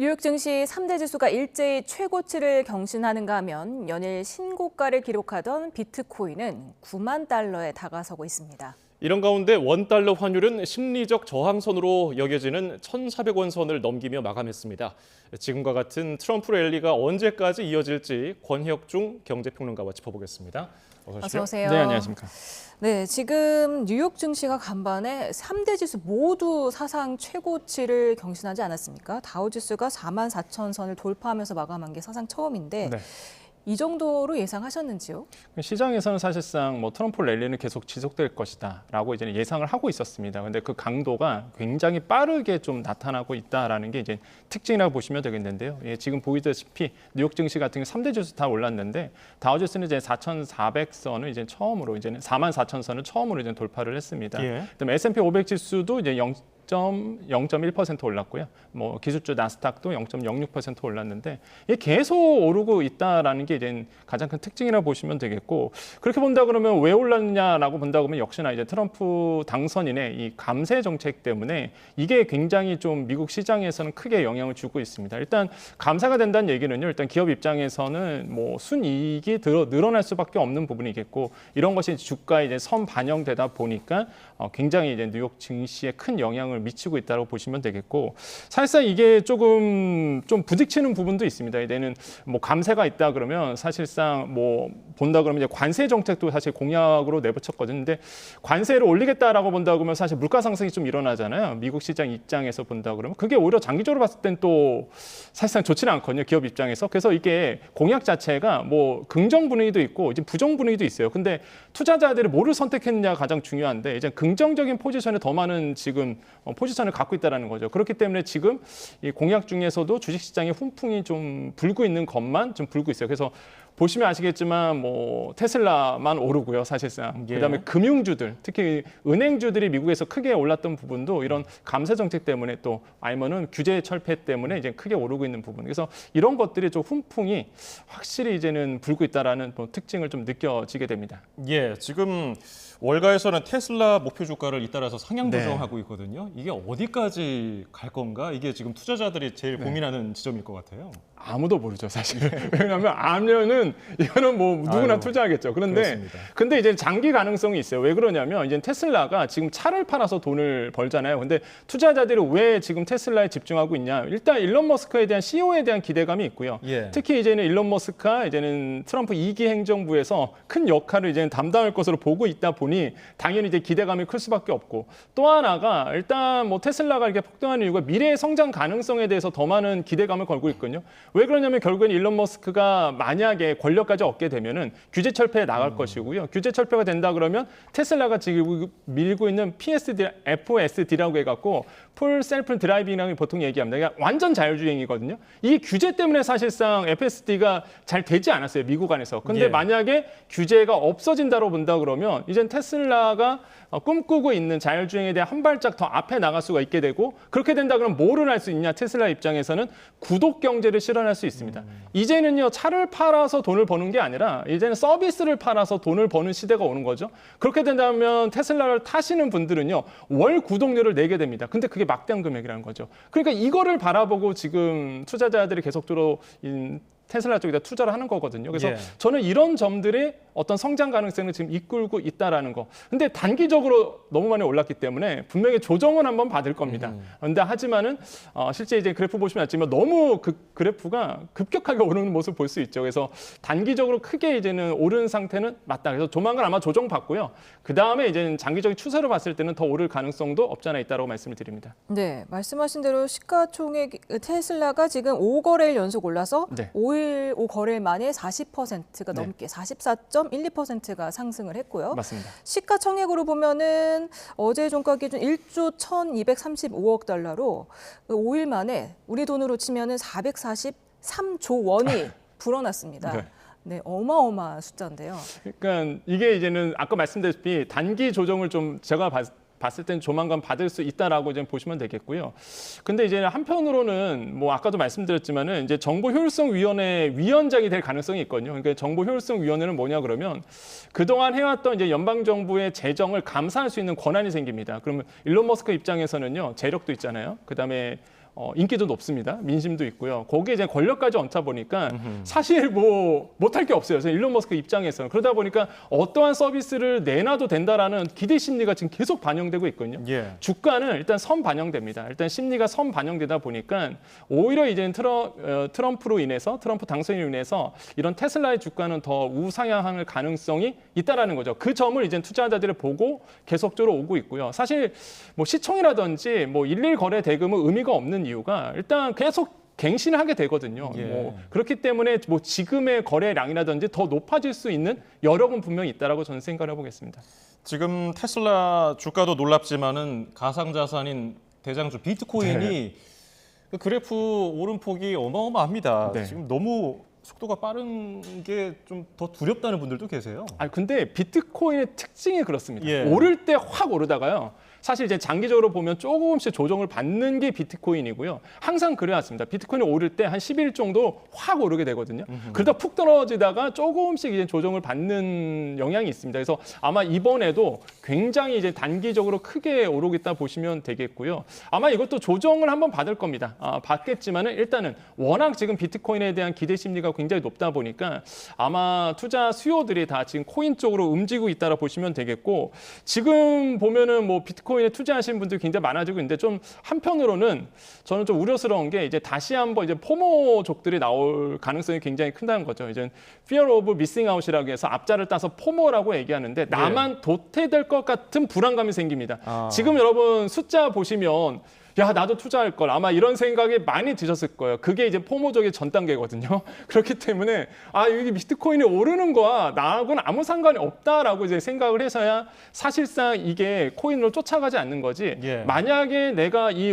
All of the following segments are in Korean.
뉴욕 증시 3대 지수가 일제히 최고치를 경신하는가 하면 연일 신고가를 기록하던 비트코인은 9만 달러에 다가서고 있습니다. 이런 가운데 원달러 환율은 심리적 저항선으로 여겨지는 1,400원 선을 넘기며 마감했습니다. 지금과 같은 트럼프 랠리가 언제까지 이어질지 권혁중 경제평론가와 짚어보겠습니다. 어서 오세요. 네, 안녕하십니까. 네, 지금 뉴욕 증시가 간밤에 3대 지수 모두 사상 최고치를 경신하지 않았습니까? 다우지수가 44,000선을 돌파하면서 마감한 게 사상 처음인데 네. 이 정도로 예상하셨는지요? 시장에서는 사실상 트럼프 랠리는 계속 지속될 것이다라고 이제 예상을 하고 있었습니다. 근데 그 강도가 굉장히 빠르게 좀 나타나고 있다라는 게 이제 특징이라고 보시면 되겠는데요. 예, 지금 보이다시피 뉴욕 증시 같은 경우 3대 지수 다 올랐는데 다우지수는 이제 4,400선을 이제 처음으로 이제는 44,000선을 처음으로 이제 돌파를 했습니다. 예. 그다음에 S&P 500 지수도 이제 0.1% 올랐고요. 기술주 나스닥도 0.06% 올랐는데 이게 계속 오르고 있다라는 게 이제 가장 큰 특징이라고 보시면 되겠고, 그렇게 본다 그러면 왜 올랐냐라고 본다 그러면 역시나 이제 트럼프 당선인의 이 감세 정책 때문에 이게 굉장히 좀 미국 시장에서는 크게 영향을 주고 있습니다. 일단 감세가 된다는 얘기는요. 일단 기업 입장에서는 순이익이 늘어날 수밖에 없는 부분이겠고, 이런 것이 주가에 이제 선반영되다 보니까 굉장히 이제 뉴욕 증시에 큰 영향을 미치고 있다고 보시면 되겠고, 사실상 이게 조금 좀 부딪히는 부분도 있습니다. 이제는 감세가 있다 그러면 사실상 본다 그러면 이제 관세 정책도 사실 공약으로 내붙였거든요. 근데 관세를 올리겠다라고 본다 그러면 사실 물가 상승이 좀 일어나잖아요. 미국 시장 입장에서 본다 그러면 그게 오히려 장기적으로 봤을 땐 또 사실상 좋지는 않거든요. 기업 입장에서. 그래서 이게 공약 자체가 긍정 분위기도 있고 이제 부정 분위기도 있어요. 근데 투자자들이 뭐를 선택했느냐가 가장 중요한데 이제 긍정적인 포지션에 더 많은 지금 포지션을 갖고 있다는 거죠. 그렇기 때문에 지금 이 공약 중에서도 주식시장에 훈풍이 좀 불고 있는 것만 좀 불고 있어요. 그래서 보시면 아시겠지만 테슬라만 오르고요, 사실상. 예. 그다음에 금융주들, 특히 은행주들이 미국에서 크게 올랐던 부분도 이런 감세 정책 때문에 또 아니면은 규제 철폐 때문에 이제 크게 오르고 있는 부분. 그래서 이런 것들이 좀 훈풍이 확실히 이제는 불고 있다라는 특징을 좀 느껴지게 됩니다. 예, 지금 월가에서는 테슬라 목표 주가를 잇따라서 상향 네. 조정하고 있거든요. 이게 어디까지 갈 건가? 이게 지금 투자자들이 제일 고민하는 지점일 것 같아요. 아무도 모르죠, 사실. 왜냐하면 알면은 이거는 누구나 투자하겠죠. 근데 이제 장기 가능성이 있어요. 왜 그러냐면 이제 테슬라가 지금 차를 팔아서 돈을 벌잖아요. 근데 투자자들이 왜 지금 테슬라에 집중하고 있냐? 일단 일론 머스크에 대한 CEO에 대한 기대감이 있고요. 예. 특히 이제는 일론 머스크가 이제는 트럼프 2기 행정부에서 큰 역할을 이제는 담당할 것으로 보고 있다 보니 당연히 이제 기대감이 클 수밖에 없고, 또 하나가 일단 테슬라가 이렇게 폭등하는 이유가 미래의 성장 가능성에 대해서 더 많은 기대감을 걸고 있거든요. 왜 그러냐면 결국엔 일론 머스크가 만약에 권력까지 얻게 되면은 규제 철폐에 나갈 것이고요. 규제 철폐가 된다 그러면 테슬라가 지금 밀고 있는 FSD라고 해갖고 풀 셀프 드라이빙이라고 보통 얘기합니다. 그러니까 완전 자율주행이거든요. 이 규제 때문에 사실상 FSD가 잘 되지 않았어요, 미국 안에서. 근데 예. 만약에 규제가 없어진다고 본다 그러면 이젠 테슬라가 꿈꾸고 있는 자율주행에 대한 한 발짝 더 앞에 나갈 수가 있게 되고, 그렇게 된다 그러면 뭐를 할 수 있냐? 테슬라 입장에서는 구독 경제를 실현할 수 있습니다. 이제는요, 차를 팔아서 돈을 버는 게 아니라 이제는 서비스를 팔아서 돈을 버는 시대가 오는 거죠. 그렇게 된다면 테슬라를 타시는 분들은요, 월 구독료를 내게 됩니다. 근데 그게 막대한 금액이라는 거죠. 그러니까 이거를 바라보고 지금 투자자들이 계속적으로 테슬라 쪽에다 투자를 하는 거거든요. 그래서 예. 저는 이런 점들이 어떤 성장 가능성을 지금 이끌고 있다라는 거. 근데 단기적으로 너무 많이 올랐기 때문에 분명히 조정은 한번 받을 겁니다. 근데 하지만은 실제 이제 그래프 보시면 알지만 너무 그래프가 급격하게 오르는 모습을 볼 수 있죠. 그래서 단기적으로 크게 이제는 오른 상태는 맞다. 그래서 조만간 아마 조정 받고요. 그 다음에 이제는 장기적인 추세로 봤을 때는 더 오를 가능성도 없지 않아 있다고 말씀을 드립니다. 네, 말씀하신 대로 시가총액 테슬라가 지금 5거래일 연속 올라서 네. 5거래일 만에 40%가 네. 넘게 44.12%가 상승을 했고요. 맞습니다. 시가총액으로 보면은 어제 종가 기준 1조 1,235억 달러로 5일 만에 우리 돈으로 치면은 443조 원이 불어났습니다. 네. 네, 어마어마한 숫자인데요. 그러니까 이게 이제는 아까 말씀드렸다시피 단기 조정을 좀 제가 봤을 땐 조만간 받을 수 있다라고 이제 보시면 되겠고요. 근데 이제 한편으로는 아까도 말씀드렸지만은 이제 정보효율성위원회 위원장이 될 가능성이 있거든요. 그러니까 정보효율성위원회는 뭐냐 그러면 그동안 해왔던 이제 연방 정부의 재정을 감사할 수 있는 권한이 생깁니다. 그러면 일론 머스크 입장에서는요, 재력도 있잖아요. 그다음에 인기도 높습니다. 민심도 있고요. 거기에 이제 권력까지 얹다 보니까 사실 뭐 못할 게 없어요. 일론 머스크 입장에서는. 그러다 보니까 어떠한 서비스를 내놔도 된다라는 기대 심리가 지금 계속 반영되고 있거든요. 예. 주가는 일단 선반영됩니다. 일단 심리가 선반영되다 보니까 오히려 이제 트럼프로 인해서 트럼프 당선으로 인해서 이런 테슬라의 주가는 더 우상향할 가능성이 있다라는 거죠. 그 점을 이제 투자자들이 보고 계속적으로 오고 있고요. 사실 뭐 시총이라든지 뭐 일일 거래 대금은 의미가 없는 이유가 일단 계속 갱신을 하게 되거든요. 예. 뭐 그렇기 때문에 뭐 지금의 거래량이라든지 더 높아질 수 있는 여력은 분명히 있다라고 저는 생각을 해보겠습니다. 지금 테슬라 주가도 놀랍지만은 가상자산인 대장주 비트코인이 그 그래프 오름폭이 어마어마합니다. 네. 지금 너무 속도가 빠른 게 좀 더 두렵다는 분들도 계세요. 근데 비트코인의 특징이 그렇습니다. 예. 오를 때 확 오르다가요. 사실 이제 장기적으로 보면 조금씩 조정을 받는 게 비트코인이고요. 항상 그래왔습니다. 비트코인이 오를 때 한 10일 정도 확 오르게 되거든요. 그러다 푹 떨어지다가 조금씩 이제 조정을 받는 영향이 있습니다. 그래서 아마 이번에도 굉장히 이제 단기적으로 크게 오르겠다 보시면 되겠고요. 아마 이것도 조정을 한번 받을 겁니다. 받겠지만은 일단은 워낙 지금 비트코인에 대한 기대 심리가 굉장히 높다 보니까 아마 투자 수요들이 다 지금 코인 쪽으로 움직이고 있다라 보시면 되겠고, 지금 보면은 뭐 비트코인에 투자하시는 분들이 굉장히 많아지고 있는데, 좀 한편으로는 저는 좀 우려스러운 게 이제 다시 한번 이제 포모족들이 나올 가능성이 굉장히 큰다는 거죠. 이제 Fear of Missing Out이라고 해서 앞자를 따서 포모라고 얘기하는데 나만 도태될 것 같은 불안감이 생깁니다. 지금 여러분 숫자 보시면 야, 나도 투자할 걸, 아마 이런 생각이 많이 드셨을 거예요. 그게 이제 포모족의 전 단계거든요. 그렇기 때문에 여기 비트코인이 오르는 거와 나하고는 아무 상관이 없다라고 이제 생각을 해서야 사실상 이게 코인으로 쫓아가지 않는 거지. 예. 만약에 내가 이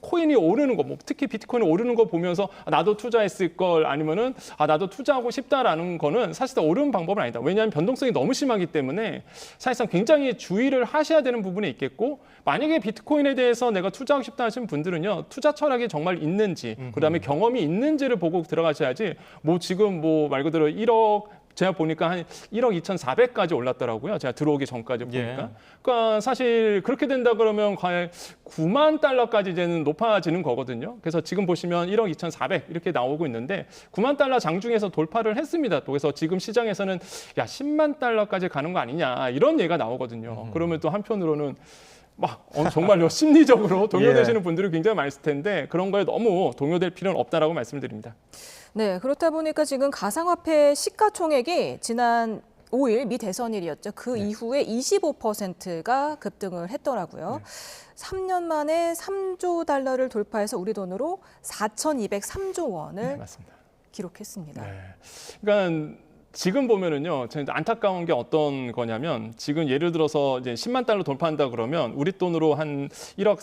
코인이 오르는 거, 뭐 특히 비트코인이 오르는 거 보면서 나도 투자했을 걸, 아니면은 나도 투자하고 싶다라는 거는 사실상 옳은 방법은 아니다. 왜냐하면 변동성이 너무 심하기 때문에 사실상 굉장히 주의를 하셔야 되는 부분이 있겠고, 만약에 비트코인에 대해서 내가 투자하고 싶다 하시는 분들은요, 투자 철학이 정말 있는지, 그다음에 경험이 있는지를 보고 들어가셔야지, 뭐 지금 뭐 말 그대로 1억, 제가 보니까 한 1억 2,400까지 올랐더라고요. 제가 들어오기 전까지 보니까. 예. 그러니까 사실 그렇게 된다 그러면 과연 9만 달러까지 이제는 높아지는 거거든요. 그래서 지금 보시면 1억 2,400 이렇게 나오고 있는데 9만 달러 장중에서 돌파를 했습니다. 또 그래서 지금 시장에서는 야, 10만 달러까지 가는 거 아니냐 이런 얘기가 나오거든요. 그러면 또 한편으로는 정말요 심리적으로 동요되시는 분들이 굉장히 많을 텐데, 그런 거에 너무 동요될 필요는 없다라고 말씀을 드립니다. 네, 그렇다 보니까 지금 가상화폐 시가총액이 지난 5일 미 대선일이었죠. 그 이후에 25%가 급등을 했더라고요. 3년 만에 3조 달러를 돌파해서 우리 돈으로 4,203조 원을 맞습니다. 기록했습니다. 그러니까 지금 보면은요, 안타까운 게 어떤 거냐면, 지금 예를 들어서 이제 10만 달러 돌파한다 그러면 우리 돈으로 한 1억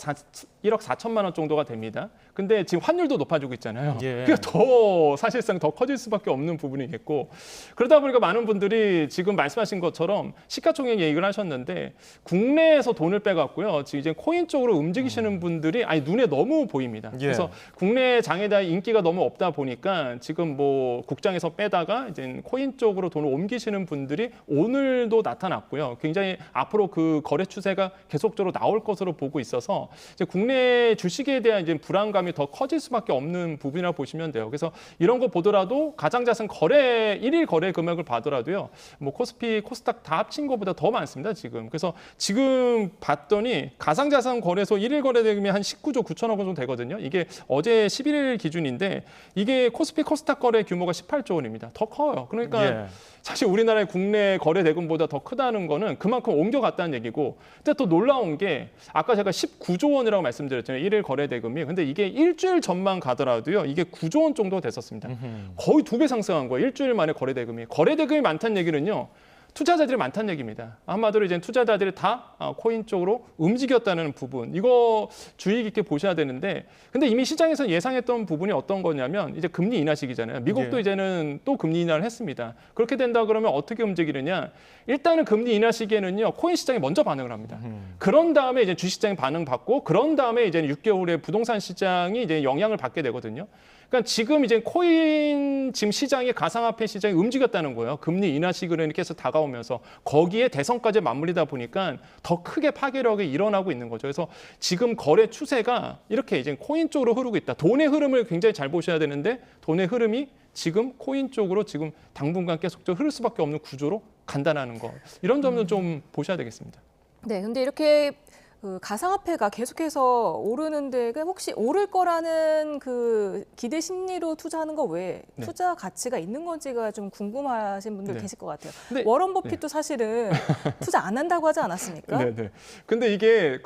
4천만 원 정도가 됩니다. 근데 지금 환율도 높아지고 있잖아요. 예. 그러니까 더 사실상 더 커질 수밖에 없는 부분이겠고, 그러다 보니까 많은 분들이 지금 말씀하신 것처럼 시가총액 얘기를 하셨는데, 국내에서 돈을 빼갖고요, 지금 이제 코인 쪽으로 움직이시는 분들이 눈에 너무 보입니다. 예. 그래서 국내 장에 대한 인기가 너무 없다 보니까 지금 뭐 국장에서 빼다가 이제 코인 쪽으로 돈을 옮기시는 분들이 오늘도 나타났고요. 굉장히 앞으로 그 거래 추세가 계속적으로 나올 것으로 보고 있어서 이제 국내 주식에 대한 이제 불안감이 더 커질 수밖에 없는 부분이라 보시면 돼요. 그래서 이런 거 보더라도 가상자산 거래 1일 거래 금액을 봐더라도요, 뭐 코스피, 코스닥 다 합친 것보다 더 많습니다 지금. 그래서 지금 봤더니 가상자산 거래소 1일 거래 대금이 한 19조 9천억 원 정도 되거든요. 이게 어제 11일 기준인데 이게 코스피, 코스닥 거래 규모가 18조 원입니다. 더 커요. 그러니까 예. 사실 우리나라의 국내 거래 대금보다 더 크다는 거는 그만큼 옮겨갔다는 얘기고, 근데 또 놀라운 게 아까 제가 19조 원이라고 말씀드렸잖아요. 1일 거래 대금이. 근데 이게 일주일 전만 가더라도요, 이게 9조 원 정도 됐었습니다. 거의 2배 상승한 거예요. 일주일 만에 거래 대금이. 거래 대금이 많다는 얘기는요, 투자자들이 많다는 얘기입니다. 한마디로 이제 투자자들이 다 코인 쪽으로 움직였다는 부분, 이거 주의 깊게 보셔야 되는데, 근데 이미 시장에서 예상했던 부분이 어떤 거냐면 이제 금리 인하 시기잖아요. 미국도 예. 이제는 또 금리 인하를 했습니다. 그렇게 된다 그러면 어떻게 움직이느냐? 일단은 금리 인하 시기에는요, 코인 시장이 먼저 반응을 합니다. 그런 다음에 이제 주식 시장이 반응받고, 그런 다음에 이제 6개월에 부동산 시장이 이제 영향을 받게 되거든요. 그러니까 지금 이제 코인 지금 시장이 가상화폐 시장이 움직였다는 거예요. 금리 인하 시기로 이렇게 해서 다가온 올라오면서 거기에 대선까지 맞물리다 보니까 더 크게 파괴력이 일어나고 있는 거죠. 그래서 지금 거래 추세가 이렇게 이제 코인 쪽으로 흐르고 있다. 돈의 흐름을 굉장히 잘 보셔야 되는데 돈의 흐름이 지금 코인 쪽으로 지금 당분간 계속적으로 흐를 수밖에 없는 구조로 간다는 거. 이런 점도 좀 보셔야 되겠습니다. 네, 근데 이렇게 그 가상화폐가 계속해서 오르는데 그 혹시 오를 거라는 그 기대 심리로 투자하는 거 외에 네. 투자 가치가 있는 건지가 좀 궁금하신 분들 네. 계실 것 같아요. 근데- 워런 버핏도 사실은 투자 안 한다고 하지 않았습니까? 네. 근데 이게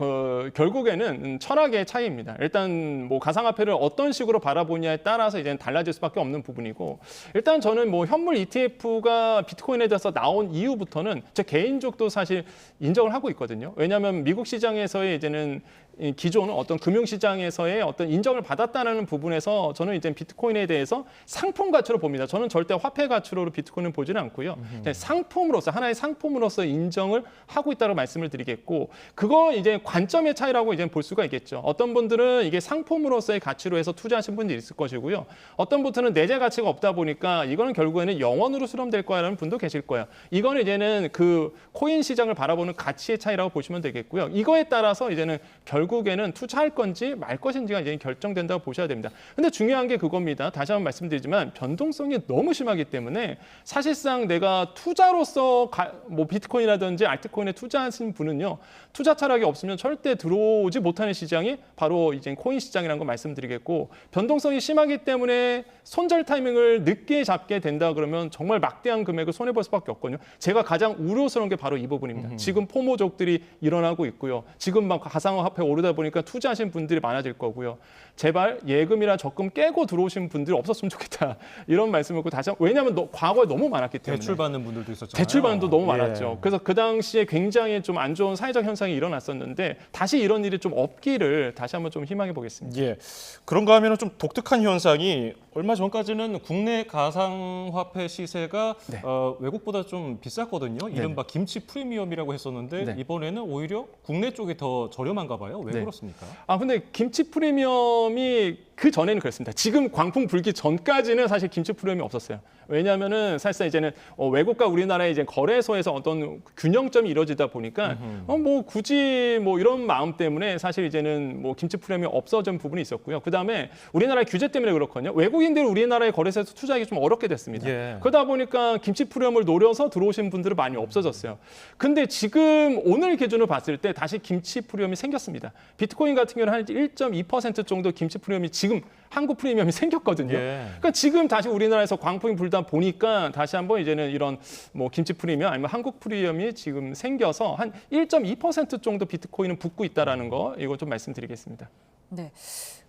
결국에는 철학의 차이입니다. 일단 뭐 가상화폐를 어떤 식으로 바라보냐에 따라서 이제 달라질 수밖에 없는 부분이고, 일단 저는 뭐 현물 ETF가 비트코인에 대해서 나온 이후부터는 제 개인적도 사실 인정을 하고 있거든요. 왜냐하면 미국 시장에서의 이제는 이 기존 어떤 금융시장에서의 어떤 인정을 받았다는 부분에서 저는 이제 비트코인에 대해서 상품 가치로 봅니다. 저는 절대 화폐 가치로 비트코인을 보지는 않고요. 상품으로서 하나의 상품으로서 인정을 하고 있다고 말씀을 드리겠고, 그거 이제 관점의 차이라고 이제 볼 수가 있겠죠. 어떤 분들은 이게 상품으로서의 가치로 해서 투자하신 분들이 있을 것이고요. 어떤 분들은 내재 가치가 없다 보니까 이거는 결국에는 영원으로 수렴될 거야라는 분도 계실 거예요. 이거는 이제는 그 코인 시장을 바라보는 가치의 차이라고 보시면 되겠고요. 이거에 따라서 이제는 결국에는 투자할 건지 말 것인지가 이제 결정된다고 보셔야 됩니다. 근데 중요한 게 그겁니다. 다시 한번 말씀드리지만 변동성이 너무 심하기 때문에 사실상 내가 투자로서 뭐 비트코인이라든지 알트코인에 투자하신 분은요, 투자 철학이 없으면 절대 들어오지 못하는 시장이 바로 이제 코인 시장이라는 거 말씀드리겠고, 변동성이 심하기 때문에 손절 타이밍을 늦게 잡게 된다 그러면 정말 막대한 금액을 손해 볼 수밖에 없거든요. 제가 가장 우려스러운 게 바로 이 부분입니다. 지금 포모족들이 일어나고 있고요. 지금 막 가상화폐 오르다 보니까 투자하신 분들이 많아질 거고요. 제발 예금이나 적금 깨고 들어오신 분들이 없었으면 좋겠다. 이런 말씀을 하고 다시 왜냐하면 과거에 너무 많았기 때문에. 대출받는 분들도 있었잖아요. 대출받는 너무 예. 많았죠. 그래서 그 당시에 굉장히 좀 안 좋은 사회적 현상이 일어났었는데 다시 이런 일이 좀 없기를 다시 한번 좀 희망해 보겠습니다. 예. 그런가 하면 좀 독특한 현상이 얼마 전까지는 국내 가상화폐 시세가 네. 외국보다 좀 비쌌거든요. 이른바 김치 프리미엄이라고 했었는데 네. 이번에는 오히려 국내 쪽이 더 저렴한가 봐요. 왜 네. 그렇습니까? 근데 김치 프리미엄이 그 전에는 그랬습니다. 지금 광풍 불기 전까지는 사실 김치 프리미엄이 없었어요. 왜냐하면은 사실상 이제는 외국과 우리나라의 이제 거래소에서 어떤 균형점이 이루어지다 보니까 뭐 굳이 뭐 이런 마음 때문에 사실 이제는 뭐 김치 프리미엄이 없어진 부분이 있었고요. 그 다음에 우리나라 규제 때문에 그렇거든요. 외국인들이 우리나라의 거래소에서 투자하기 좀 어렵게 됐습니다. 예. 그러다 보니까 김치 프리미엄을 노려서 들어오신 분들은 많이 없어졌어요. 근데 지금 오늘 기준으로 봤을 때 다시 김치 프리미엄이 생겼습니다. 비트코인 같은 경우는 한 1.2% 정도 김치 프리미엄이 지금 한국 프리미엄이 생겼거든요. 예. 그러니까 지금 다시 우리나라에서 광풍이 불다 보니까 다시 한번 이제는 이런 뭐 김치 프리미엄 아니면 한국 프리미엄이 지금 생겨서 한 1.2% 정도 비트코인은 붙고 있다라는 거 이거 좀 말씀드리겠습니다. 네.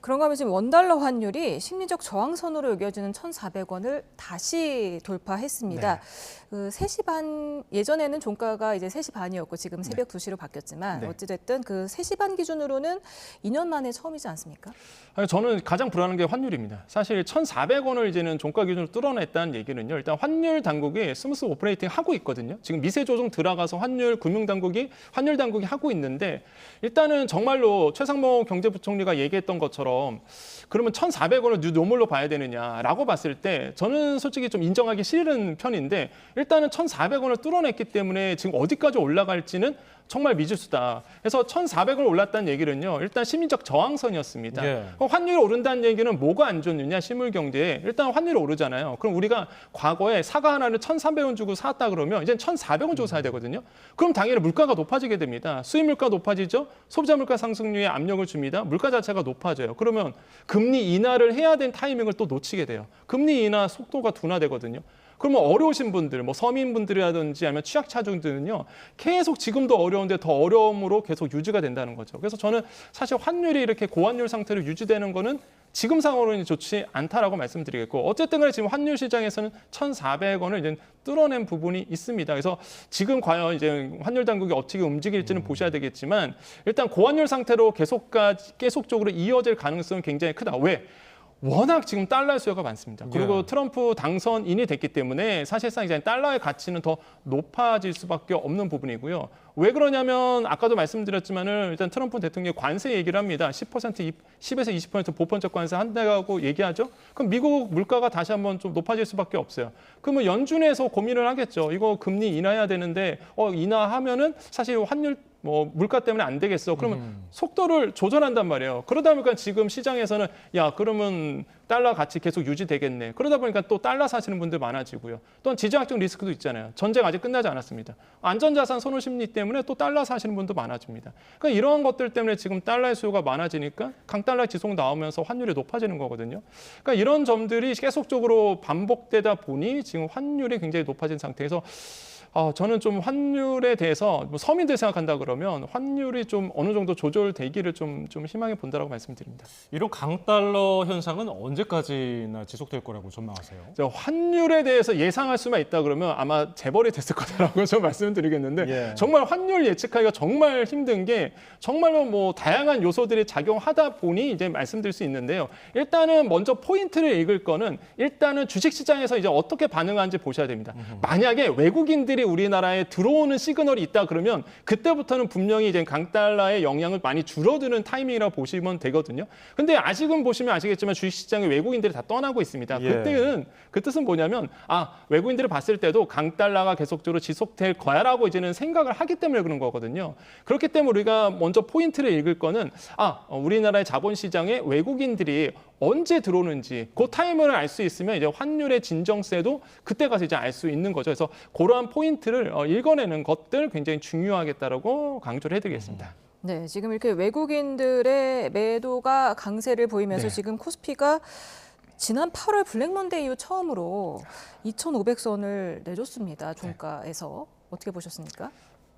그런가 하면 지금 원달러 환율이 심리적 저항선으로 여겨지는 1,400원을 다시 돌파했습니다. 네. 그 3시 반 예전에는 종가가 이제 3시 반이었고 지금 새벽 2시로 바뀌었지만 네. 어찌됐든 그 3시 반 기준으로는 2년 만에 처음이지 않습니까? 저는 가장 불안한 게 환율입니다. 사실 1,400원을 이제는 종가 기준으로 뚫어냈다는 얘기는요. 일단 환율 당국이 스무스 오퍼레이팅 하고 있거든요. 지금 미세 조정 들어가서 환율 당국이 하고 있는데 일단은 정말로 최상목 경제부총리가 얘기했던 것처럼 그러면 1,400원을 뉴노멀로 봐야 되느냐라고 봤을 때 저는 솔직히 좀 인정하기 싫은 편인데 일단은 1,400원을 뚫어냈기 때문에 지금 어디까지 올라갈지는 정말 미지수다. 그래서 1,400원 올랐다는 얘기는요. 일단 심리적 저항선이었습니다. 예. 환율이 오른다는 얘기는 뭐가 안 좋느냐 실물 경제에 일단 환율이 오르잖아요. 그럼 우리가 과거에 사과 하나를 1,300원 주고 샀다 그러면 이제 1,400원 주고 사야 되거든요. 그럼 당연히 물가가 높아지게 됩니다. 수입 물가 높아지죠. 소비자 물가 상승률에 압력을 줍니다. 물가 자체가 높아져요. 그러면 금리 인하를 해야 된 타이밍을 또 놓치게 돼요. 금리 인하 속도가 둔화되거든요. 그러면 어려우신 분들, 뭐 서민분들이라든지 아니면 취약차중들은요, 계속 지금도 어려운데 더 어려움으로 계속 유지가 된다는 거죠. 그래서 저는 사실 환율이 이렇게 고환율 상태로 유지되는 거는 지금 상황으로는 좋지 않다라고 말씀드리겠고, 어쨌든 간에 지금 환율 시장에서는 1,400원을 이제 뚫어낸 부분이 있습니다. 그래서 지금 과연 이제 환율 당국이 어떻게 움직일지는 보셔야 되겠지만, 일단 고환율 상태로 계속적으로 이어질 가능성은 굉장히 크다. 왜? 워낙 지금 달러의 수요가 많습니다. 그리고 예. 트럼프 당선인이 됐기 때문에 사실상 이제 달러의 가치는 더 높아질 수밖에 없는 부분이고요. 왜 그러냐면 아까도 말씀드렸지만은 일단 트럼프 대통령이 관세 얘기를 합니다. 10%, 10에서 20% 보편적 관세 한다고 얘기하죠. 그럼 미국 물가가 다시 한번 좀 높아질 수밖에 없어요. 그러면 연준에서 고민을 하겠죠. 이거 금리 인하해야 되는데 인하하면은 사실 환율 물가 때문에 안 되겠어. 그러면 속도를 조절한단 말이에요. 그러다 보니까 지금 시장에서는 야, 그러면 달러 가치 계속 유지되겠네. 그러다 보니까 또 달러 사시는 분들 많아지고요. 또한 지정학적 리스크도 있잖아요. 전쟁 아직 끝나지 않았습니다. 안전자산 선호 심리 때문에 또 달러 사시는 분도 많아집니다. 그러니까 이러한 것들 때문에 지금 달러의 수요가 많아지니까 강달러 지속 나오면서 환율이 높아지는 거거든요. 그러니까 이런 점들이 계속적으로 반복되다 보니 지금 환율이 굉장히 높아진 상태에서 저는 좀 환율에 대해서 서민들 생각한다 그러면 환율이 좀 어느 정도 조절되기를 좀 희망해 본다라고 말씀드립니다. 이런 강달러 현상은 언제까지나 지속될 거라고 전망하세요? 환율에 대해서 예상할 수만 있다 그러면 아마 재벌이 됐을 거다라고 좀 말씀드리겠는데 예. 정말 환율 예측하기가 정말 힘든 게 정말로 다양한 요소들이 작용하다 보니 이제 말씀드릴 수 있는데요. 일단은 먼저 포인트를 읽을 거는 일단은 주식시장에서 이제 어떻게 반응하는지 보셔야 됩니다. 만약에 외국인들이 우리나라에 들어오는 시그널이 있다 그러면 그때부터는 분명히 이제 강달러의 영향을 많이 줄어드는 타이밍이라고 보시면 되거든요. 근데 아직은 보시면 아시겠지만 주식시장에 외국인들이 다 떠나고 있습니다. 예. 그때는 그 뜻은 뭐냐면 외국인들을 봤을 때도 강달러가 계속적으로 지속될 거야라고 이제는 생각을 하기 때문에 그런 거거든요. 그렇기 때문에 우리가 먼저 포인트를 읽을 거는 우리나라의 자본시장에 외국인들이 언제 들어오는지 그 타이밍을 알 수 있으면 이제 환율의 진정세도 그때 가서 이제 알 수 있는 거죠. 그래서 그러한 포인트를 읽어내는 것들 굉장히 중요하겠다라고 강조를 해드리겠습니다. 네, 지금 이렇게 외국인들의 매도가 강세를 보이면서 네. 지금 코스피가 지난 8월 블랙먼데이 이후 처음으로 2,500선을 내줬습니다. 종가에서. 어떻게 보셨습니까?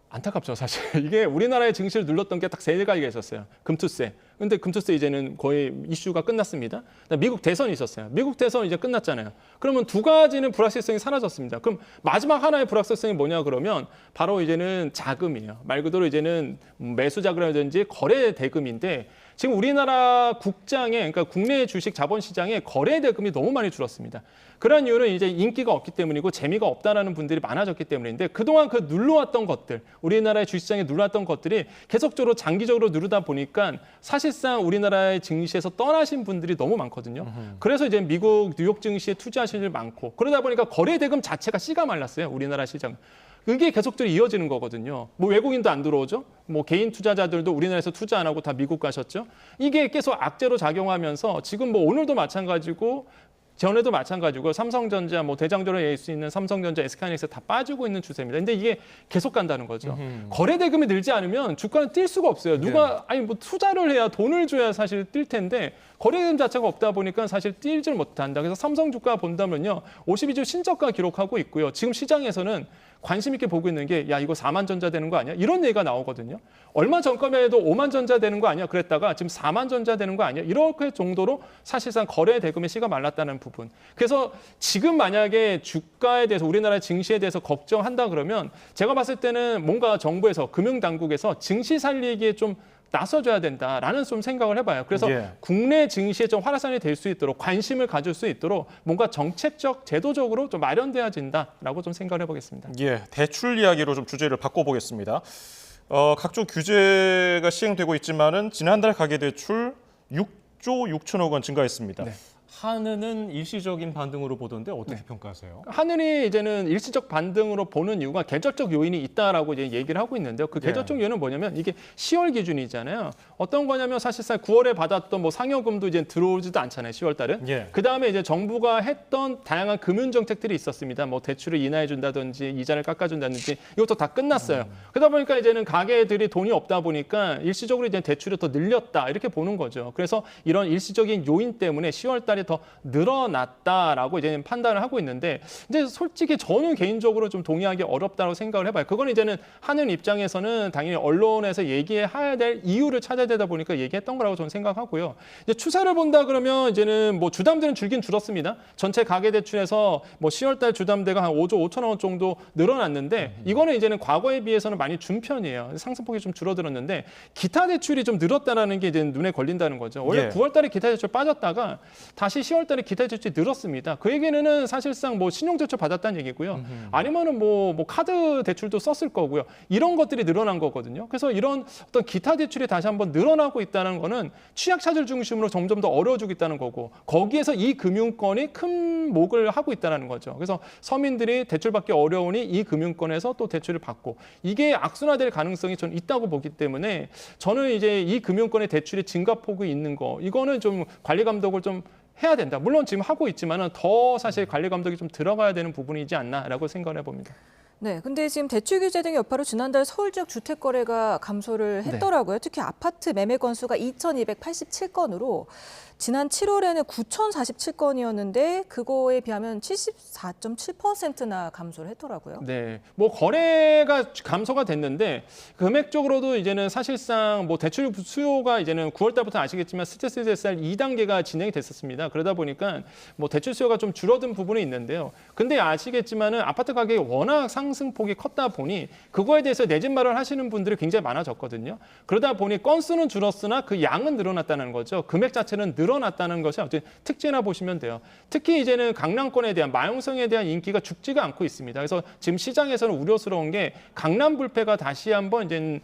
안타깝죠, 사실. 이게 우리나라의 증시를 눌렀던 게 딱 세 가지가 있었어요. 금투세. 근데 금투세 이제는 거의 이슈가 끝났습니다. 미국 대선이 있었어요. 미국 대선 이제 끝났잖아요. 그러면 두 가지는 불확실성이 사라졌습니다. 그럼 마지막 하나의 불확실성이 뭐냐 그러면 바로 이제는 자금이에요. 말 그대로 이제는 매수 자금이라든지 거래 대금인데 지금 우리나라 국장에 그러니까 국내 주식 자본시장에 거래 대금이 너무 많이 줄었습니다. 그런 이유는 이제 인기가 없기 때문이고 재미가 없다라는 분들이 많아졌기 때문인데 그동안 그 눌러왔던 것들, 우리나라의 주식시장에 눌러왔던 것들이 계속적으로 장기적으로 누르다 보니까 사실상 우리나라의 증시에서 떠나신 분들이 너무 많거든요. 그래서 이제 미국 뉴욕 증시에 투자하시는 분들이 많고 그러다 보니까 거래 대금 자체가 씨가 말랐어요. 우리나라 시장. 그게 계속적으로 이어지는 거거든요. 외국인도 안 들어오죠. 개인 투자자들도 우리나라에서 투자 안 하고 다 미국 가셨죠. 이게 계속 악재로 작용하면서 지금 오늘도 마찬가지고 전에도 마찬가지고 삼성전자 대장주로 얘기할 수 있는 삼성전자, SK하이닉스 다 빠지고 있는 추세입니다. 근데 이게 계속 간다는 거죠. 거래 대금이 늘지 않으면 주가는 뛸 수가 없어요. 누가 투자를 해야 돈을 줘야 사실 뛸 텐데 거래 대금 자체가 없다 보니까 사실 뛰질 못한다. 그래서 삼성 주가 본다면요. 52주 신저가 기록하고 있고요. 지금 시장에서는 관심 있게 보고 있는 게 이거 4만 전자 되는 거 아니야? 이런 얘기가 나오거든요. 얼마 전까지만 해도 5만 전자 되는 거 아니야? 그랬다가 지금 4만 전자 되는 거 아니야? 이렇게 정도로 사실상 거래 대금의 씨가 말랐다는 부분. 그래서 지금 만약에 주가에 대해서 우리나라 증시에 대해서 걱정한다 그러면 제가 봤을 때는 뭔가 정부에서 금융당국에서 증시 살리기에 좀 나서줘야 된다라는 좀 생각을 해봐요. 그래서 국내 증시에 좀 활화산이 될 수 있도록 관심을 가질 수 있도록 뭔가 정책적, 제도적으로 좀 마련돼야 된다라고 좀 생각을 해보겠습니다. 대출 이야기로 좀 주제를 바꿔보겠습니다. 각종 규제가 시행되고 있지만은 지난달 가계대출 6조 6천억 원 증가했습니다. 네. 한은은 일시적인 반등으로 보던데 어떻게 평가하세요? 한은이 이제는 일시적 반등으로 보는 이유가 계절적 요인이 있다라고 이제 얘기를 하고 있는데요. 그 계절적 요인은 뭐냐면 이게 10월 기준이잖아요. 어떤 거냐면 사실상 9월에 받았던 상여금도 이제 들어오지도 않잖아요. 10월 달은. 그 다음에 이제 정부가 했던 다양한 금융 정책들이 있었습니다. 대출을 인하해 준다든지 이자를 깎아준다든지 이것도 다 끝났어요. 그러다 보니까 이제는 가게들이 돈이 없다 보니까 일시적으로 이제 대출이 더 늘렸다 이렇게 보는 거죠. 그래서 이런 일시적인 요인 때문에 10월 달에 더 늘어났다라고 이제 판단을 하고 있는데 이제 솔직히 저는 개인적으로 좀 동의하기 어렵다고 생각을 해봐요. 그건 이제는 하는 입장에서는 당연히 언론에서 얘기해야 될 이유를 찾아야 되다 보니까 얘기했던 거라고 저는 생각하고요. 이제 추세를 본다 그러면 이제는 주담대는 줄긴 줄었습니다. 전체 가계대출에서 10월달 주담대가 한 5조 5천억 원 정도 늘어났는데 이거는 이제는 과거에 비해서는 많이 준 편이에요. 상승폭이 좀 줄어들었는데 기타 대출이 좀 늘었다라는 게 이제 눈에 걸린다는 거죠. 원래 9월달에 기타 대출 빠졌다가 다시 다시 10월 달에 기타 대출이 늘었습니다. 그 얘기는 사실상 뭐 신용대출 받았다는 얘기고요. 아니면은 뭐 카드 대출도 썼을 거고요. 이런 것들이 늘어난 거거든요. 그래서 이런 어떤 기타 대출이 다시 한번 늘어나고 있다는 거는 취약차들 중심으로 점점 더 어려워지고 있다는 거고 거기에서 이 금융권이 큰 목을 하고 있다는 거죠. 그래서 서민들이 대출받기 어려우니 이 금융권에서 또 대출을 받고 이게 악순환될 가능성이 저는 있다고 보기 때문에 저는 이제 이 금융권의 대출의 증가폭이 있는 거 이거는 좀 관리 감독을 좀 해야 된다. 물론 지금 하고 있지만은 더 사실 관리 감독이 좀 들어가야 되는 부분이지 않나라고 생각을 해봅니다. 네, 근데 지금 대출 규제 등의 여파로 지난달 서울 지역 주택 거래가 감소를 했더라고요. 특히 아파트 매매 건수가 2,287건으로 지난 7월에는 9,047건이었는데 그거에 비하면 74.7%나 감소를 했더라고요. 네, 뭐 거래가 감소가 됐는데 금액적으로도 이제는 사실상 뭐 대출 수요가 이제는 9월 달부터 아시겠지만 스트레스 대출 2단계가 진행이 됐었습니다. 그러다 보니까 뭐 대출 수요가 좀 줄어든 부분이 있는데요. 근데 아시겠지만은 아파트 가격이 워낙 상승폭이 컸다 보니 그거에 대해서 내 집 마련 하시는 분들이 굉장히 많아졌거든요. 그러다 보니 건수는 줄었으나 그 양은 늘어났다는 거죠. 금액 자체는 늘어났다는 것이 어떤 특징이라 보시면 돼요. 특히 이제는 강남권에 대한 마용성에 대한 인기가 죽지가 않고 있습니다. 그래서 지금 시장에서는 우려스러운 게 강남 불패가 다시 한번 이제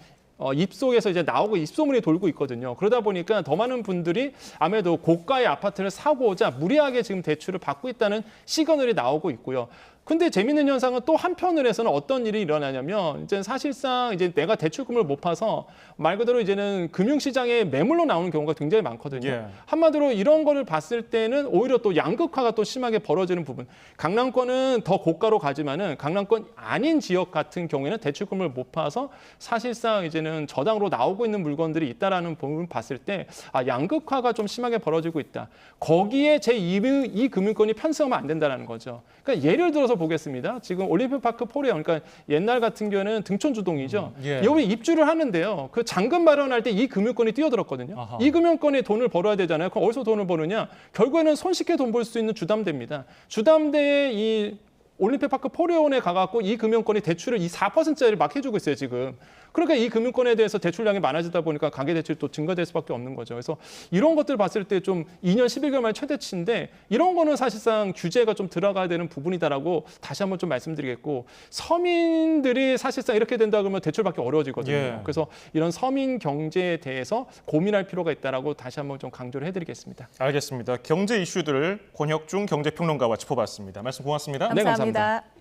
입속에서 이제 나오고 입소문이 돌고 있거든요. 그러다 보니까 더 많은 분들이 아무래도 고가의 아파트를 사고자 무리하게 지금 대출을 받고 있다는 시그널이 나오고 있고요. 근데 재밌는 현상은 또 한편으로서는 어떤 일이 일어나냐면 이제 사실상 이제 내가 대출금을 못 파서 말 그대로 이제는 금융시장에 매물로 나오는 경우가 굉장히 많거든요. 예. 한마디로 이런 거를 봤을 때는 오히려 또 양극화가 또 심하게 벌어지는 부분. 강남권은 더 고가로 가지만은 강남권 아닌 지역 같은 경우에는 대출금을 못 파서 사실상 이제는 저당으로 나오고 있는 물건들이 있다라는 부분을 봤을 때 양극화가 좀 심하게 벌어지고 있다. 거기에 제2 금융권이 편승하면 안 된다는 거죠. 그러니까 예를 들어서 보겠습니다. 지금 올림픽파크 포레온, 그러니까 옛날 같은 경우에는 등촌주동이죠. 예. 여기 입주를 하는데요. 그 잔금 마련할 때 이 금융권이 뛰어들었거든요. 아하. 이 금융권에 돈을 벌어야 되잖아요. 그럼 어디서 돈을 버느냐? 결국에는 손쉽게 돈 벌 수 있는 주담대입니다. 주담대의 이 올림픽파크 포레온에 가갖고 이 금융권이 대출을 이 4%짜리를 막 해주고 있어요, 지금. 그러니까 이 금융권에 대해서 대출량이 많아지다 보니까 가계대출이 또 증가될 수밖에 없는 거죠. 그래서 이런 것들 봤을 때 좀 2년 11개월 만에 최대치인데 이런 거는 사실상 규제가 좀 들어가야 되는 부분이다라고 다시 한번 좀 말씀드리겠고 서민들이 사실상 이렇게 된다 그러면 대출받기 어려워지거든요. 예. 그래서 이런 서민 경제에 대해서 고민할 필요가 있다라고 다시 한번 좀 강조를 해드리겠습니다. 알겠습니다. 경제 이슈들을 권혁중 경제평론가와 짚어봤습니다. 말씀 고맙습니다. 네, 감사합니다. 감사합니다.